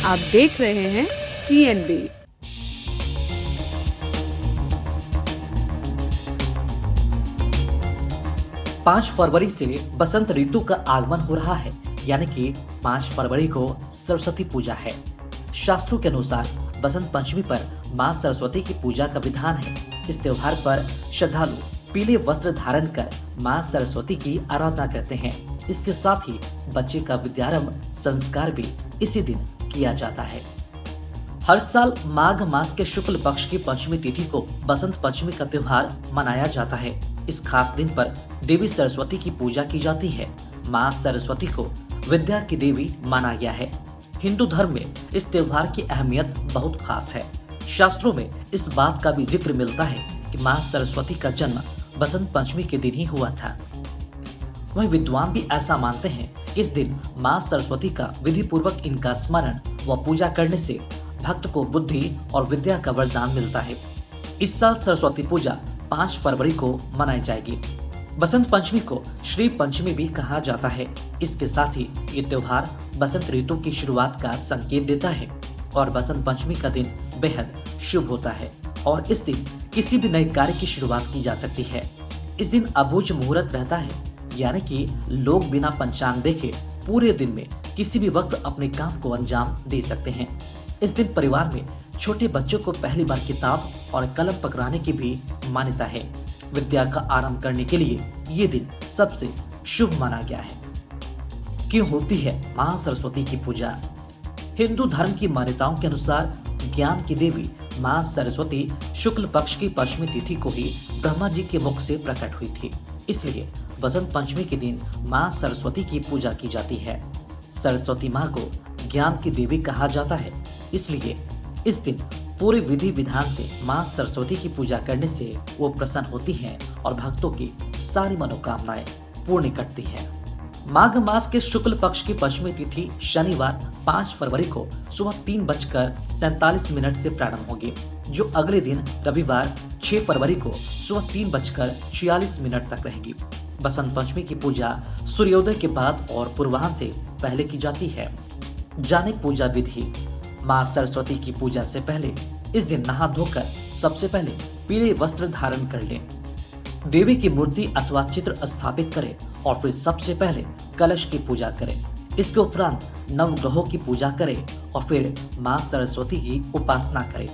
आप देख रहे हैं TNB। 5 फरवरी से बसंत ऋतु का आगमन हो रहा है, यानी कि 5 फरवरी को सरस्वती पूजा है। शास्त्रों के अनुसार बसंत पंचमी पर मां सरस्वती की पूजा का विधान है। इस त्योहार पर श्रद्धालु पीले वस्त्र धारण कर मां सरस्वती की आराधना करते हैं। इसके साथ ही बच्चे का विद्यारंभ संस्कार भी इसी दिन किया जाता है। हर साल माघ मास के शुक्ल पक्ष की पंचमी तिथि को बसंत पंचमी का त्योहार मनाया जाता है। इस खास दिन पर देवी सरस्वती की पूजा की जाती है। मां सरस्वती को विद्या की देवी माना गया है। हिंदू धर्म में इस त्योहार की अहमियत बहुत खास है। शास्त्रों में इस बात का भी जिक्र मिलता है कि मां सरस्वती का जन्म बसंत पंचमी के दिन ही हुआ था। वहीं विद्वान भी ऐसा मानते हैं कि इस दिन मां सरस्वती का विधि पूर्वक इनका स्मरण व पूजा करने से भक्त को बुद्धि और विद्या का वरदान मिलता है। इस साल सरस्वती पूजा 5 फरवरी को मनाई जाएगी। बसंत पंचमी को श्री पंचमी भी कहा जाता है। इसके साथ ही ये त्योहार बसंत ऋतु की शुरुआत का संकेत देता है और बसंत पंचमी का दिन बेहद शुभ होता है और इस दिन किसी भी नए कार्य की शुरुआत की जा सकती है। इस दिन अबूझ मुहूर्त रहता है, यानी कि लोग बिना पंचांग देखे पूरे दिन में किसी भी वक्त अपने काम को अंजाम दे सकते हैं। इस दिन परिवार में छोटे बच्चों को पहली बार किताब और कलम पकड़ाने की भी मान्यता है। विद्या का आरंभ करने के लिए ये दिन सबसे शुभ माना गया है। क्यों होती है मां सरस्वती की पूजा? हिंदू धर्म की मान्यताओं के अनुसार ज्ञान की देवी मां सरस्वती शुक्ल पक्ष की पंचमी तिथि को ही ब्रह्मा जी के मुख से प्रकट हुई थी। इसलिए बसंत पंचमी के दिन मां सरस्वती की पूजा की जाती है। सरस्वती मां को ज्ञान की देवी कहा जाता है, इसलिए इस दिन पूरे विधि विधान से मां सरस्वती की पूजा करने से वो प्रसन्न होती हैं और भक्तों की सारी मनोकामनाएं पूर्ण करती हैं। माघ मास के शुक्ल पक्ष की पंचमी तिथि शनिवार 5 फरवरी को सुबह 3:47 से प्रारंभ होगी, जो अगले दिन रविवार 6 फरवरी को सुबह 3:46 तक रहेगी। बसंत पंचमी की पूजा सूर्योदय के बाद और पूर्वाह्न से पहले की जाती है। जाने पूजा विधि। मां सरस्वती की पूजा से पहले इस दिन नहा धोकर सबसे पहले पीले वस्त्र धारण कर लें। देवी की मूर्ति अथवा चित्र स्थापित करें और फिर सबसे पहले कलश की पूजा करें। इसके उपरांत नवग्रहों की पूजा करें और फिर मां सरस्वती की उपासना करें।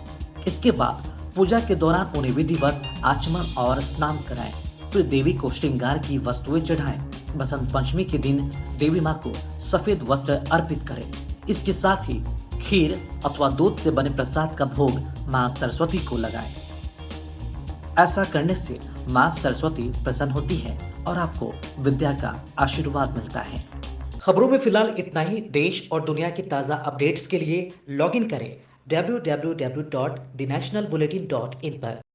इसके बाद पूजा के दौरान उन्हें विधिवत आचमन और स्नान कराएं। फिर देवी को श्रृंगार की वस्तुएं चढ़ाएं। बसंत पंचमी के दिन देवी मां को सफेद वस्त्र अर्पित करें। इसके साथ ही खीर अथवा दूध से बने प्रसाद का भोग मां सरस्वती को लगाएं। ऐसा करने से मां सरस्वती प्रसन्न होती है और आपको विद्या का आशीर्वाद मिलता है। खबरों में फिलहाल इतना ही। देश और दुनिया की ताजा अपडेट्स के लिए लॉगिन करें www.thenationalbulletin.in पर।